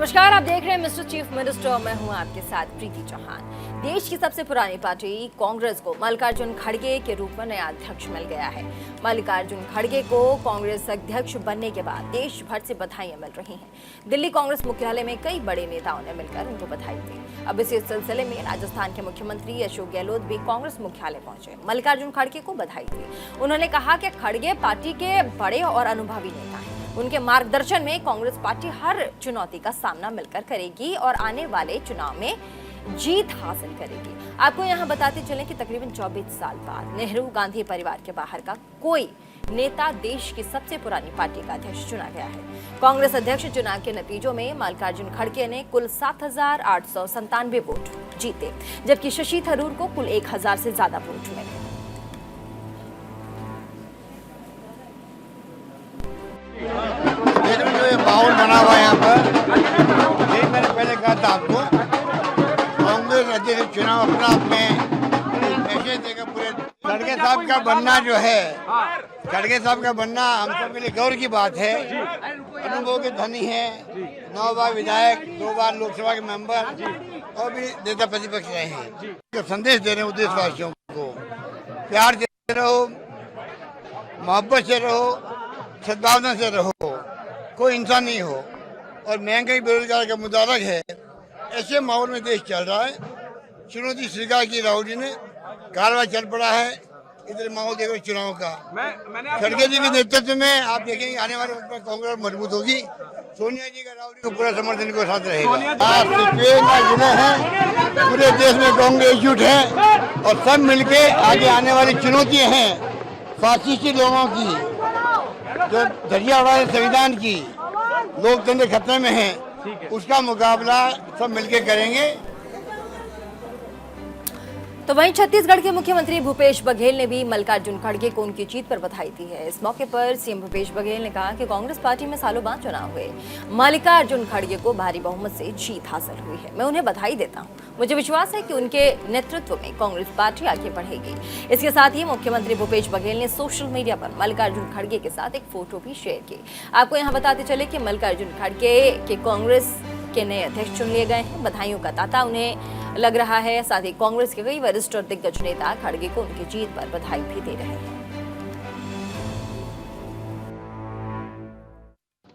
नमस्कार, आप देख रहे हैं मिस्टर चीफ मिनिस्टर। मैं हूं आपके साथ प्रीति चौहान। देश की सबसे पुरानी पार्टी कांग्रेस को मल्लिकार्जुन खड़गे के रूप में नया अध्यक्ष मिल गया है। मल्लिकार्जुन खड़गे को कांग्रेस अध्यक्ष बनने के बाद देश भर से बधाइयां मिल रही हैं। दिल्ली कांग्रेस मुख्यालय में कई बड़े नेताओं ने मिलकर उनको बधाई दी। अब इसी सिलसिले में राजस्थान के मुख्यमंत्री अशोक गहलोत भी कांग्रेस मुख्यालय पहुंचे, मल्लिकार्जुन खड़गे को बधाई दी। उन्होंने कहा कि खड़गे पार्टी के बड़े और अनुभवी नेता हैं। उनके मार्गदर्शन में कांग्रेस पार्टी हर चुनौती का सामना मिलकर करेगी और आने वाले चुनाव में जीत हासिल करेगी। आपको यहां बताते चलें कि तकरीबन 24 साल बाद नेहरू गांधी परिवार के बाहर का कोई नेता देश की सबसे पुरानी पार्टी का अध्यक्ष चुना गया है। कांग्रेस अध्यक्ष चुनाव के नतीजों में मल्लिकार्जुन खड़गे ने कुल 7,897 वोट जीते, जबकि शशि थरूर को कुल 1,000 से ज्यादा वोट मिले। माहौल बना हुआ है यहाँ पर। ये मैंने पहले कहा था आपको, कांग्रेस अध्यक्ष चुनाव अपना आप में मैसेज देगा पूरे। खड़गे साहब का बनना जो है, खड़गे साहब का बनना हम सब के लिए गौरव की बात है। अनुभव के धनी है, 9 बार विधायक, 2 बार लोकसभा के मेंबर और भी नेता प्रतिपक्ष रहे हैं। तो संदेश दे रहे हैं देशवासियों को, प्यार से रहो, मोहब्बत से रहो, सद्भावना से रहो, कोई इंसान नहीं हो। और महंगाई बेरोजगार का मुद्दा अलग है। ऐसे माहौल में देश चल रहा है। चुनौती स्वीकार की राहुल जी ने, कारवाई चल पड़ा है। इधर माहौल देखो चुनाव का। खड़गे जी के नेतृत्व में आप देखेंगे आने वाले वक्त में कांग्रेस मजबूत होगी। सोनिया जी का राहुल जी को पूरा समर्थन को साथ रहेगा। जिले हैं, पूरे देश में कांग्रेस एकजुट है और सब मिलके आगे आने वाली चुनौतियां हैं फासिस्टी लोगों की, जो धज्जियां उड़ा रहे संविधान की, लोकतंत्र खतरे में है, उसका मुकाबला सब मिलकर करेंगे। तो वहीं छत्तीसगढ़ के मुख्यमंत्री भूपेश बघेल ने भी मल्लिकार्जुन खड़गे को उनकी जीत पर बधाई दी है। इस मौके पर सीएम भूपेश बघेल ने कहा कि कांग्रेस पार्टी में सालों बाद चुनाव हुए, मल्लिकार्जुन खड़गे को भारी बहुमत से जीत हासिल हुई है। मैं उन्हें बधाई देता हूं। मुझे विश्वास है कि उनके नेतृत्व में कांग्रेस पार्टी आगे बढ़ेगी। इसके साथ ही मुख्यमंत्री भूपेश बघेल ने सोशल मीडिया पर मल्लिकार्जुन खड़गे के साथ एक फोटो भी शेयर की। आपको यहाँ बताते चले कि मल्लिकार्जुन खड़गे के कांग्रेस के नए अध्यक्ष चुन लिए गए हैं। बधाइयों का तांता उन्हें लग रहा है। साथ ही कांग्रेस के कई वरिष्ठ और दिग्गज नेता खड़गे को उनकी जीत पर बधाई भी दे रहे हैं।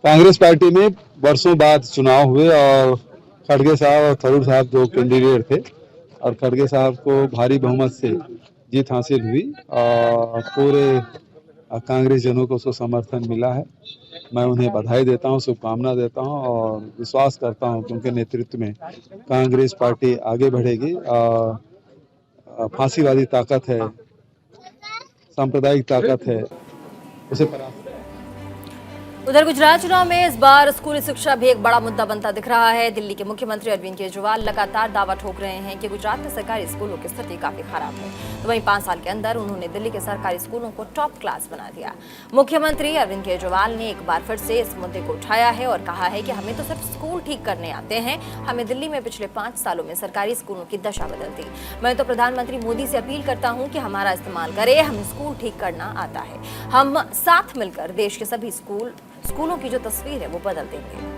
कांग्रेस पार्टी में वर्षों बाद चुनाव हुए और खड़गे साहब और थरूर साहब जो कैंडिडेट थे और खड़गे साहब को भारी बहुमत से जीत हासिल हुई और पूरे कांग्रेस जनों को उसको समर्थन मिला है। मैं उन्हें बधाई देता हूं, शुभकामना देता हूं और विश्वास करता हूं कि उनके नेतृत्व में कांग्रेस पार्टी आगे बढ़ेगी। फांसीवादी ताकत है, सांप्रदायिक ताकत है, उसे परास्त। उधर गुजरात चुनाव में इस बार स्कूली शिक्षा भी एक बड़ा मुद्दा बनता दिख रहा है। दिल्ली के मुख्यमंत्री अरविंद केजरीवाल लगातार दावा ठोक रहे हैं कि गुजरात में सरकारी स्कूलों की स्थिति काफी खराब है। तो वहीं 5 साल के अंदर उन्होंने दिल्ली के सरकारी स्कूलों को टॉप क्लास बना दिया। मुख्यमंत्री अरविंद केजरीवाल ने एक बार फिर से इस मुद्दे को उठाया है और कहा है कि हमें तो सिर्फ स्कूल ठीक करने आते हैं, हमें दिल्ली में पिछले 5 सालों में सरकारी स्कूलों की दशा बदल दी। मैं तो प्रधानमंत्री मोदी से अपील करता हूँ कि हमारा इस्तेमाल करें, हमें स्कूल ठीक करना आता है। हम साथ मिलकर देश के सभी स्कूलों की जो तस्वीर है वो बदल देंगे।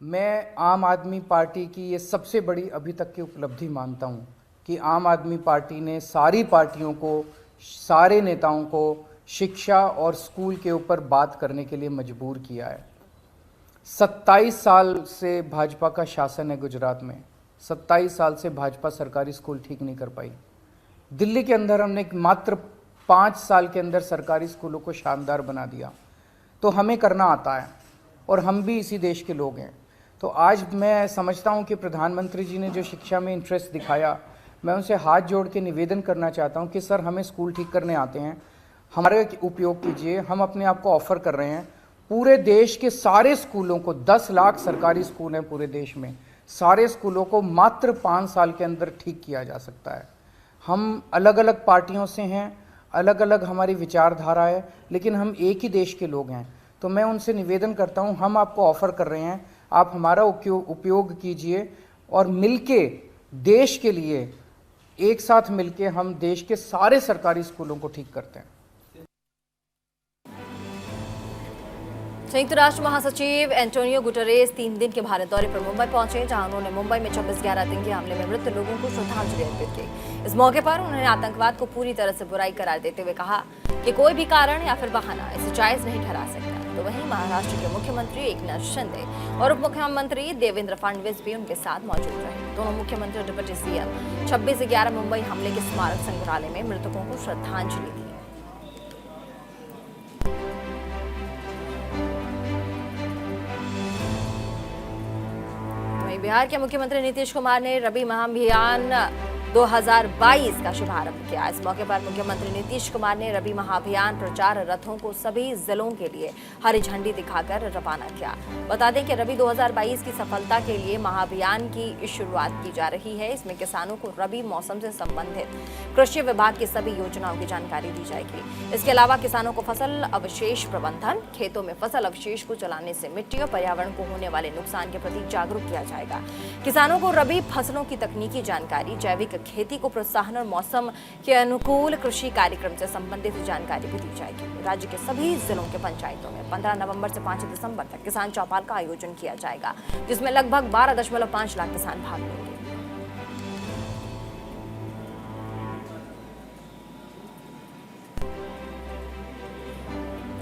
मैं आम आदमी पार्टी की ये सबसे बड़ी अभी तक की उपलब्धि मानता हूँ कि आम आदमी पार्टी ने सारी पार्टियों को, सारे नेताओं को शिक्षा और स्कूल के ऊपर बात करने के लिए मजबूर किया है। 27 साल से भाजपा का शासन है गुजरात में। 27 साल से भाजपा सरकारी स्कूल ठीक नहीं कर पाई। दिल्ली के अंदर हमने मात्र 5 साल के अंदर सरकारी स्कूलों को शानदार बना दिया। तो हमें करना आता है और हम भी इसी देश के लोग हैं। तो आज मैं समझता हूं कि प्रधानमंत्री जी ने जो शिक्षा में इंटरेस्ट दिखाया, मैं उनसे हाथ जोड़ के निवेदन करना चाहता हूं कि सर, हमें स्कूल ठीक करने आते हैं, हमारे उपयोग कीजिए। हम अपने आप को ऑफर कर रहे हैं। पूरे देश के सारे स्कूलों को, 10 लाख सरकारी स्कूल हैं पूरे देश में, सारे स्कूलों को मात्र 5 साल के अंदर ठीक किया जा सकता है। हम अलग अलग पार्टियों से हैं, अलग अलग हमारी विचारधारा है, लेकिन हम एक ही देश के लोग हैं। तो मैं उनसे निवेदन करता हूं, हम आपको ऑफर कर रहे हैं, आप हमारा उपयोग कीजिए और मिलके देश के लिए, एक साथ मिलके हम देश के सारे सरकारी स्कूलों को ठीक करते हैं। संयुक्त राष्ट्र महासचिव एंटोनियो गुटेरेस 3 दिन के भारत दौरे पर मुंबई पहुंचे, जहां उन्होंने मुंबई में 26/11 आतंकी हमले में मृत लोगों को श्रद्धांजलि अर्पित की। इस मौके पर उन्होंने आतंकवाद को पूरी तरह से बुराई करार देते हुए कहा कि कोई भी कारण या फिर बहाना इसे जायज नहीं ठहरा सकता। तो वहीं महाराष्ट्र के मुख्यमंत्री एकनाथ शिंदे और उप मुख्यमंत्री देवेंद्र फडणवीस भी उनके साथ मौजूद रहे। दोनों मुख्यमंत्री और डिप्टी सीएम 26/11 मुंबई हमले के स्मारक संग्रहालय में मृतकों को श्रद्धांजलि दी। बिहार के मुख्यमंत्री नीतीश कुमार ने रबी महाअभियान 2022 का शुभारंभ किया। इस मौके पर मुख्यमंत्री नीतीश कुमार ने रबी महाअभियान प्रचार रथों को सभी जिलों के लिए हरी झंडी दिखाकर रवाना किया। बता दें कि रबी 2022 की सफलता के लिए महाअभियान की शुरुआत की जा रही है। इसमें किसानों को रबी मौसम से संबंधित कृषि विभाग की सभी योजनाओं की जानकारी दी जाएगी। इसके अलावा किसानों को फसल अवशेष प्रबंधन, खेतों में फसल अवशेष को जलाने से मिट्टी और पर्यावरण को होने वाले नुकसान के प्रति जागरूक किया जाएगा। किसानों को रबी फसलों की तकनीकी जानकारी, जैविक खेती को प्रोत्साहन और मौसम के अनुकूल कृषि कार्यक्रम से संबंधित जानकारी भी दी जाएगी। राज्य के सभी जिलों के पंचायतों में 15 नवंबर से 5 दिसंबर तक किसान चौपाल का आयोजन किया जाएगा, जिसमें लगभग 12.5 लाख किसान भाग लेंगे।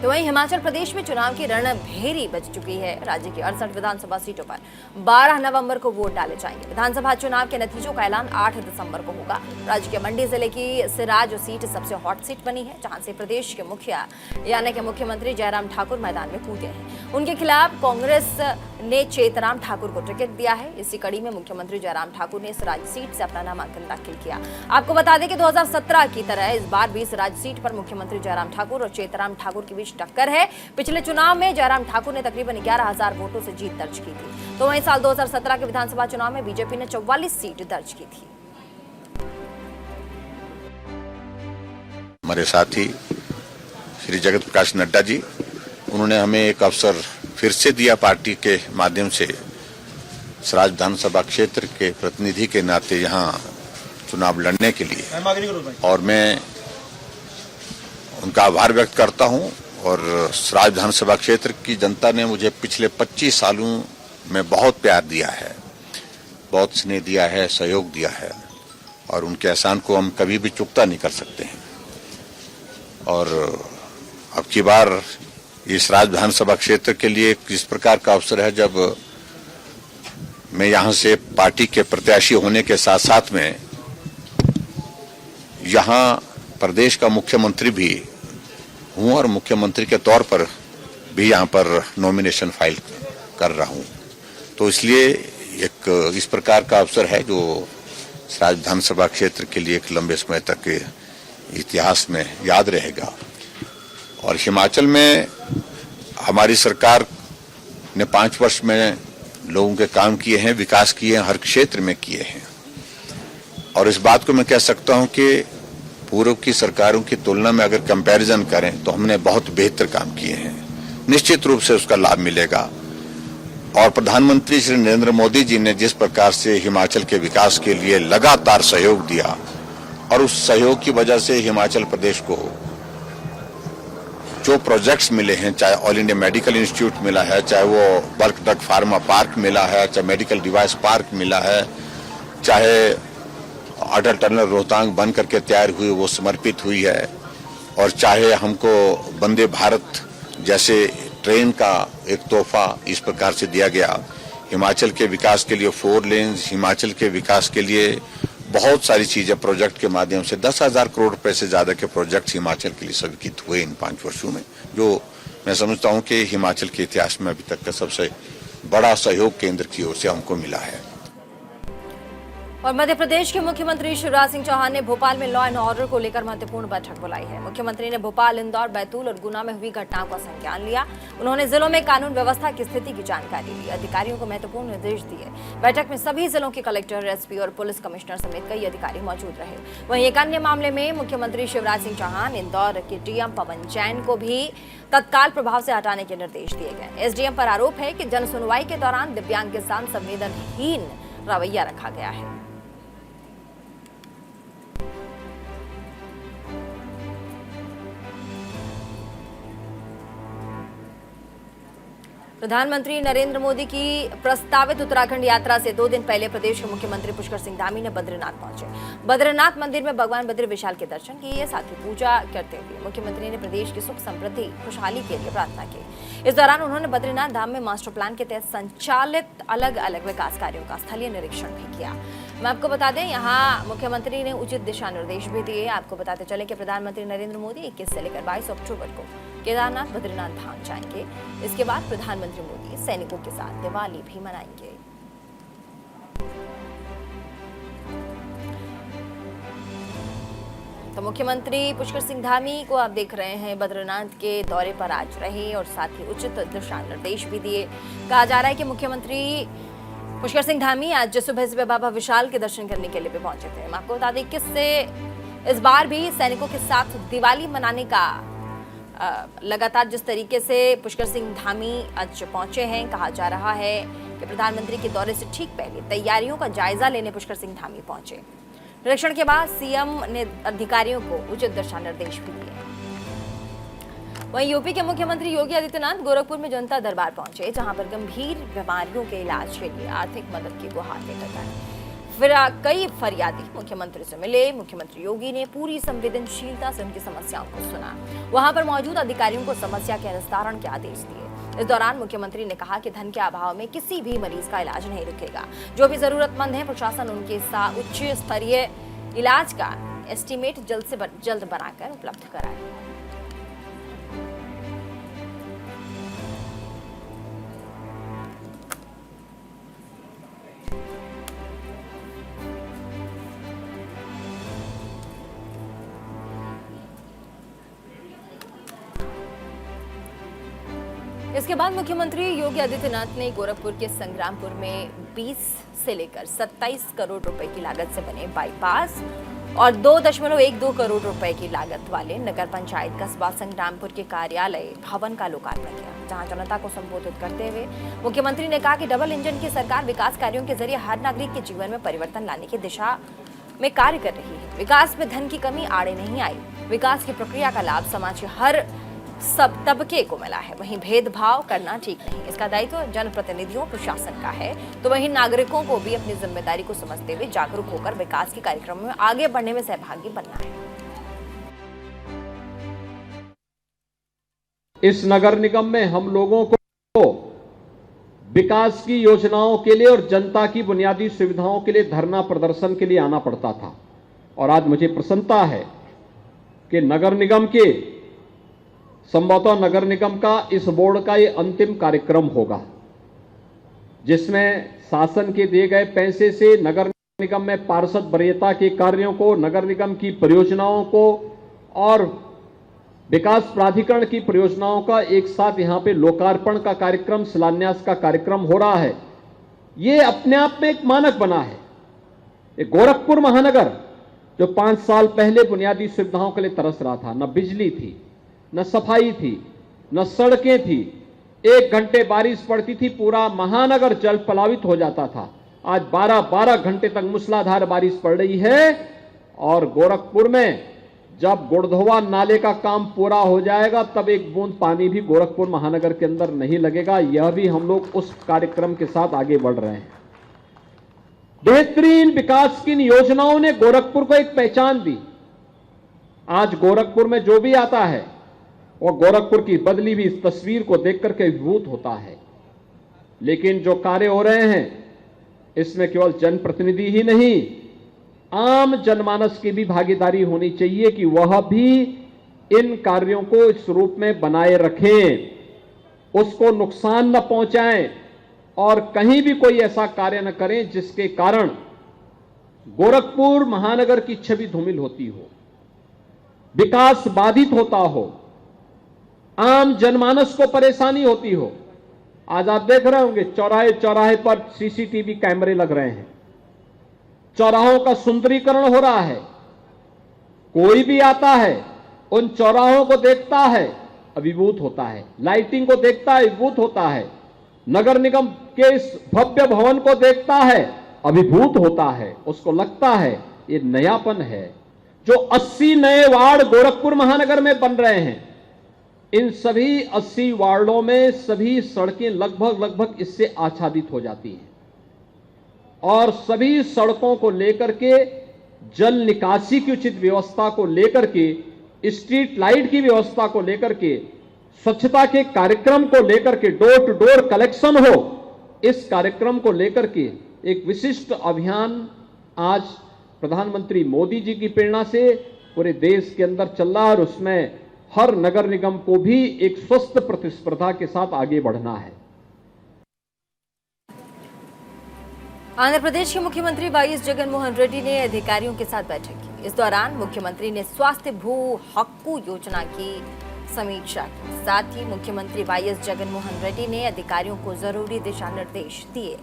तो वहीं हिमाचल प्रदेश में चुनाव की रणभेरी बज चुकी है। राज्य की 68 विधानसभा सीटों पर 12 नवंबर को वोट डाले जाएंगे। विधानसभा चुनाव के नतीजों का ऐलान 8 दिसंबर को होगा। राज्य के मंडी जिले की सिराज सीट सबसे हॉट सीट बनी है, जहां से प्रदेश के मुखिया यानी कि मुख्यमंत्री जयराम ठाकुर मैदान में कूदे हैं। उनके खिलाफ कांग्रेस ने चेतराम ठाकुर को टिकट दिया है। इसी कड़ी में मुख्यमंत्री जयराम ठाकुर ने सिराज सीट से अपना नामांकन दाखिल किया। आपको बता दें कि 2017 की तरह इस बार भी सिराज सीट पर मुख्यमंत्री जयराम ठाकुर और चेतराम ठाकुर के बीच टक्कर है। पिछले चुनाव में जयराम ठाकुर ने तकरीबन 11,000 वोटों से जीत दर्ज की थी। तो वहीं साल 2017 के विधानसभा चुनाव में बीजेपी ने 44 सीट दर्ज की थी। हमारे साथी श्री जगत प्रकाश नड्डा जी, उन्होंने हमें एक अवसर फिर से दिया पार्टी के माध्यम से सराज विधानसभा क्षेत्र के प्रतिनिधि के नाते यहाँ चुनाव लड़ने के लिए, और मैं उनका आभार व्यक्त करता हूँ। और सराज विधानसभा क्षेत्र की जनता ने मुझे पिछले 25 सालों में बहुत प्यार दिया है, बहुत स्नेह दिया है, सहयोग दिया है, और उनके एहसान को हम कभी भी चुकता नहीं कर सकते हैं। और अब की बार इस सराज विधानसभा क्षेत्र के लिए इस प्रकार का अवसर है जब मैं यहाँ से पार्टी के प्रत्याशी होने के साथ साथ में यहाँ प्रदेश का मुख्यमंत्री भी हूँ और मुख्यमंत्री के तौर पर भी यहाँ पर नॉमिनेशन फाइल कर रहा हूँ। तो इसलिए एक इस प्रकार का अवसर है जो सराज विधानसभा क्षेत्र के लिए एक लंबे समय तक इतिहास में याद रहेगा। और हिमाचल में हमारी सरकार ने 5 वर्ष में लोगों के काम किए हैं, विकास किए हैं, हर क्षेत्र में किए हैं। और इस बात को मैं कह सकता हूं कि पूर्व की सरकारों की तुलना में अगर कंपैरिजन करें तो हमने बहुत बेहतर काम किए हैं। निश्चित रूप से उसका लाभ मिलेगा। और प्रधानमंत्री श्री नरेंद्र मोदी जी ने जिस प्रकार से हिमाचल के विकास के लिए लगातार सहयोग दिया, और उस सहयोग की वजह से हिमाचल प्रदेश को जो प्रोजेक्ट्स मिले हैं, चाहे ऑल इंडिया मेडिकल इंस्टीट्यूट मिला है, चाहे वो बल्क ड्रग फार्मा पार्क मिला है, चाहे मेडिकल डिवाइस पार्क मिला है, चाहे अटल टनल रोहतांग बन करके तैयार हुई वो समर्पित हुई है, और चाहे हमको वंदे भारत जैसे ट्रेन का एक तोहफा इस प्रकार से दिया गया। हिमाचल के विकास के लिए 4 लेन्स, हिमाचल के विकास के लिए बहुत सारी चीजें प्रोजेक्ट के माध्यम से 10,000 करोड़ रुपए से ज्यादा के प्रोजेक्ट हिमाचल के लिए स्वीकृत हुए इन 5 वर्षों में, जो मैं समझता हूं कि हिमाचल के इतिहास में अभी तक का सबसे बड़ा सहयोग केंद्र की ओर से हमको मिला है। और मध्य प्रदेश के मुख्यमंत्री शिवराज सिंह चौहान ने भोपाल में लॉ एंड ऑर्डर को लेकर महत्वपूर्ण बैठक बुलाई है। मुख्यमंत्री ने भोपाल, इंदौर, बैतूल और गुना में हुई घटनाओं का संज्ञान लिया। उन्होंने जिलों में कानून व्यवस्था की स्थिति की जानकारी ली, अधिकारियों को महत्वपूर्ण निर्देश दिए। बैठक में सभी जिलों के कलेक्टर, एसपी और पुलिस कमिश्नर समेत कई अधिकारी मौजूद रहे। वहीं एक अन्य मामले में मुख्यमंत्री शिवराज सिंह चौहान इंदौर के डीएम पवन जैन को भी तत्काल प्रभाव से हटाने के निर्देश दिए गए। एसडीएम पर आरोप है कि जन सुनवाई के दौरान दिव्यांग के साथ संवेदनहीन रवैया रखा गया है। प्रधानमंत्री नरेंद्र मोदी की प्रस्तावित उत्तराखंड यात्रा से 2 दिन पहले प्रदेश के मुख्यमंत्री पुष्कर सिंह धामी ने बद्रीनाथ पहुंचे। बद्रीनाथ मंदिर में भगवान बद्री विशाल के दर्शन किए, साथ ही पूजा करते हुए मुख्यमंत्री ने प्रदेश की सुख समृद्धि खुशहाली के लिए प्रार्थना की। इस दौरान उन्होंने बद्रीनाथ धाम में मास्टर प्लान के तहत संचालित अलग अलग विकास कार्यों का स्थलीय निरीक्षण भी किया। मैं आपको बता दें, यहाँ मुख्यमंत्री ने उचित दिशा निर्देश भी दिए। आपको बताते चले कि प्रधानमंत्री नरेंद्र मोदी 21 से लेकर 22 अक्टूबर को केदारनाथ बद्रीनाथ धाम जाएंगे। इसके बाद प्रधानमंत्री मोदी सैनिकों के साथ दिवाली भी मनाएंगे। तो मुख्यमंत्री पुष्कर सिंह धामी को आप देख रहे हैं बद्रीनाथ के दौरे पर आज रहे और साथ ही उचित दिशा निर्देश भी दिए। कहा जा रहा है कि मुख्यमंत्री पुष्कर सिंह धामी आज सुबह बाबा विशाल के दर्शन करने के लिए भी पहुंचे थे। मैं आपको बता दें, 21 से इस बार भी सैनिकों के साथ दिवाली मनाने का लगातार जिस तरीके से पुष्कर सिंह धामी आज पहुंचे हैं, कहा जा रहा है कि प्रधानमंत्री के दौरे से ठीक पहले तैयारियों का जायजा लेने पुष्कर सिंह धामी पहुंचे। निरीक्षण के बाद सीएम ने अधिकारियों को उचित दिशा निर्देश भी दिए। वहीं यूपी के मुख्यमंत्री योगी आदित्यनाथ गोरखपुर में जनता दरबार पहुंचे, जहां पर गंभीर बीमारियों के इलाज के लिए आर्थिक मदद की गुहार लेकर आए। फिर कई फरियादी मुख्यमंत्री से मिले। मुख्यमंत्री योगी ने पूरी संवेदनशीलता से उनकी समस्याओं को सुना। वहां पर मौजूद अधिकारियों को समस्या के निस्तारण के आदेश दिए। इस दौरान मुख्यमंत्री ने कहा कि धन के अभाव में किसी भी मरीज का इलाज नहीं रुकेगा। जो भी जरूरतमंद है, प्रशासन उनके साथ उच्च स्तरीय इलाज का एस्टीमेट जल्द से जल्द बनाकर उपलब्ध कराए। इसके बाद मुख्यमंत्री योगी आदित्यनाथ ने गोरखपुर के संग्रामपुर में 20 से लेकर 27 करोड़ रुपए की लागत से बने बाईपास और 2.12 करोड़ रुपए की लागत वाले नगर पंचायत कस्बा संग्रामपुर के कार्यालय भवन का लोकार्पण किया, जहां जनता को संबोधित करते हुए मुख्यमंत्री ने कहा कि डबल इंजन की सरकार विकास कार्यों के जरिए हर नागरिक के जीवन में परिवर्तन लाने की दिशा में कार्य कर रही है। विकास में धन की कमी आड़े नहीं आई। विकास की प्रक्रिया का लाभ समाज के हर सब तबके को मिला है। वहीं भेदभाव करना ठीक नहीं, इसका दायित्व जनप्रतिनिधियों प्रशासन का है। तो वहीं नागरिकों को भी अपनी जिम्मेदारी को समझते हुए जागरूक होकर विकास के कार्यक्रमों में आगे बढ़ने में सहभागी बनना है। इस नगर निगम में हम लोगों को विकास की योजनाओं के लिए और जनता की बुनियादी सुविधाओं के लिए धरना प्रदर्शन के लिए आना पड़ता था। और आज मुझे प्रसन्नता है कि नगर निगम के संभवतः नगर निगम का इस बोर्ड का ये अंतिम कार्यक्रम होगा, जिसमें शासन के दिए गए पैसे से नगर निगम में पार्षद वरीयता के कार्यों को, नगर निगम की परियोजनाओं को और विकास प्राधिकरण की परियोजनाओं का एक साथ यहां पे लोकार्पण का कार्यक्रम, शिलान्यास का कार्यक्रम हो रहा है। ये अपने आप में एक मानक बना है। एक गोरखपुर महानगर जो 5 साल पहले बुनियादी सुविधाओं के लिए तरस रहा था, न बिजली थी, न सफाई थी, न सड़कें थी। 1 घंटे बारिश पड़ती थी, पूरा महानगर जल प्लावित हो जाता था। आज 12-12 घंटे तक मूसलाधार बारिश पड़ रही है। और गोरखपुर में जब गुड़धोवा नाले का काम पूरा हो जाएगा, तब एक बूंद पानी भी गोरखपुर महानगर के अंदर नहीं लगेगा। यह भी हम लोग उस कार्यक्रम के साथ आगे बढ़ रहे हैं। बेहतरीन विकास की योजनाओं ने गोरखपुर को एक पहचान दी। आज गोरखपुर में जो भी आता है और गोरखपुर की बदली भी इस तस्वीर को देख करके विभूत होता है। लेकिन जो कार्य हो रहे हैं, इसमें केवल जनप्रतिनिधि ही नहीं, आम जनमानस की भी भागीदारी होनी चाहिए कि वह भी इन कार्यों को इस रूप में बनाए रखें, उसको नुकसान न पहुंचाएं और कहीं भी कोई ऐसा कार्य न करें जिसके कारण गोरखपुर महानगर की छवि धूमिल होती हो, विकास बाधित होता हो, आम जनमानस को परेशानी होती हो। आज आप देख रहे होंगे चौराहे चौराहे पर सीसीटीवी कैमरे लग रहे हैं, चौराहों का सुंदरीकरण हो रहा है। कोई भी आता है, उन चौराहों को देखता है, अभिभूत होता है। लाइटिंग को देखता है, अभिभूत होता है। नगर निगम के इस भव्य भवन को देखता है, अभिभूत होता है। उसको लगता है ये नयापन है। जो 80 नए वार्ड गोरखपुर महानगर में बन रहे हैं, इन सभी 80 वार्डों में सभी सड़कें लगभग इससे आच्छादित हो जाती हैं और सभी सड़कों को लेकर के, जल निकासी की उचित व्यवस्था को लेकर के, स्ट्रीट लाइट की व्यवस्था को लेकर के, स्वच्छता के कार्यक्रम को लेकर के, डोर टू डोर कलेक्शन हो, इस कार्यक्रम को लेकर के एक विशिष्ट अभियान आज प्रधानमंत्री मोदी जी की प्रेरणा से पूरे देश के अंदर चल रहा है और उसमें हर नगर निगम को भी एक स्वस्थ प्रतिस्पर्धा के साथ आगे बढ़ना है। आंध्र प्रदेश के मुख्यमंत्री वाईएस जगनमोहन रेड्डी ने अधिकारियों के साथ बैठक की। इस दौरान मुख्यमंत्री ने स्वास्थ्य भू हक्कू योजना की समीक्षा की। साथ ही मुख्यमंत्री वाईएस जगनमोहन रेड्डी ने अधिकारियों को जरूरी दिशा निर्देश दिए।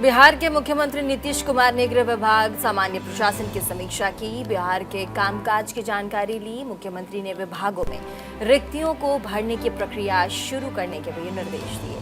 बिहार के मुख्यमंत्री नीतीश कुमार ने गृह विभाग, सामान्य प्रशासन की समीक्षा की। बिहार के कामकाज की जानकारी ली। मुख्यमंत्री ने विभागों में रिक्तियों को भरने की प्रक्रिया शुरू करने के भी निर्देश दिए।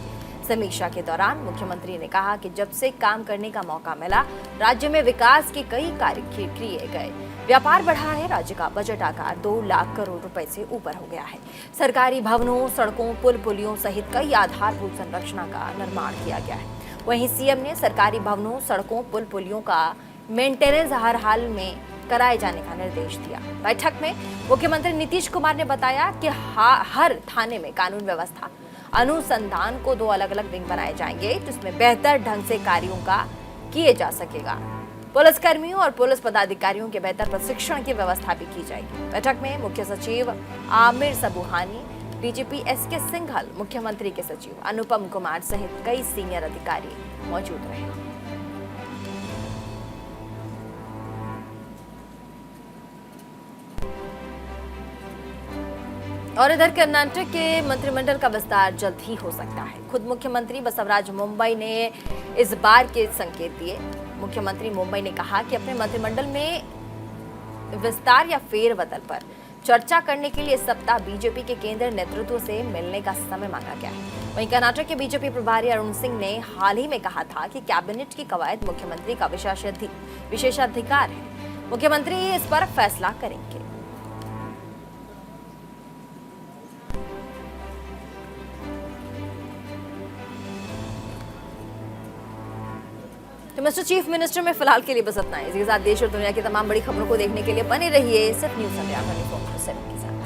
समीक्षा के दौरान मुख्यमंत्री ने कहा कि जब से काम करने का मौका मिला, राज्य में विकास के कई कार्य किए गए। व्यापार बढ़ा है। राज्य का बजट आकार 2 लाख करोड़ रुपए से ऊपर हो गया है। सरकारी भवनों, सड़कों, पुल पुलियों सहित कई आधारभूत संरचना का निर्माण किया गया है। वहीं सीएम ने सरकारी भवनों, सड़कों, पुल पुलियों का मेंटेनेंस हर हाल में कराए जाने का निर्देश दिया। बैठक में मुख्यमंत्री नीतीश कुमार ने बताया कि हर थाने में कानून व्यवस्था अनुसंधान को 2 अलग-अलग विंग बनाए जाएंगे, जिसमें बेहतर ढंग से कार्यों का किए जा सकेगा। पुलिसकर्मियों और पुलिस पदाधिकारियों के बेहतर प्रशिक्षण की व्यवस्था भी की जाएगी। बैठक में मुख्य सचिव आमिर सबुहानी, डीजीपी एसके सिंघल, मुख्यमंत्री के सचिव अनुपम कुमार सहित कई सीनियर अधिकारी मौजूद रहे। और इधर कर्नाटक के मंत्रिमंडल का विस्तार जल्द ही हो सकता है। खुद मुख्यमंत्री बसवराज मुंबई ने इस बार के संकेत दिए। मुख्यमंत्री मुंबई ने कहा कि अपने मंत्रिमंडल में विस्तार या फेरबदल पर चर्चा करने के लिए इस सप्ताह बीजेपी के केंद्रीय नेतृत्व से मिलने का समय मांगा गया है। वहीं कर्नाटक के बीजेपी प्रभारी अरुण सिंह ने हाल ही में कहा था कि कैबिनेट की कवायद मुख्यमंत्री का विशेषाधिकार है। मुख्यमंत्री इस पर फैसला करेंगे। तो मिस्टर चीफ मिनिस्टर में फिलहाल के लिए बस इतना है। इसके साथ देश और दुनिया की तमाम बड़ी खबरों को देखने के लिए बने रहिए सिर्फ न्यूज़ इंडिया 24/7 के साथ।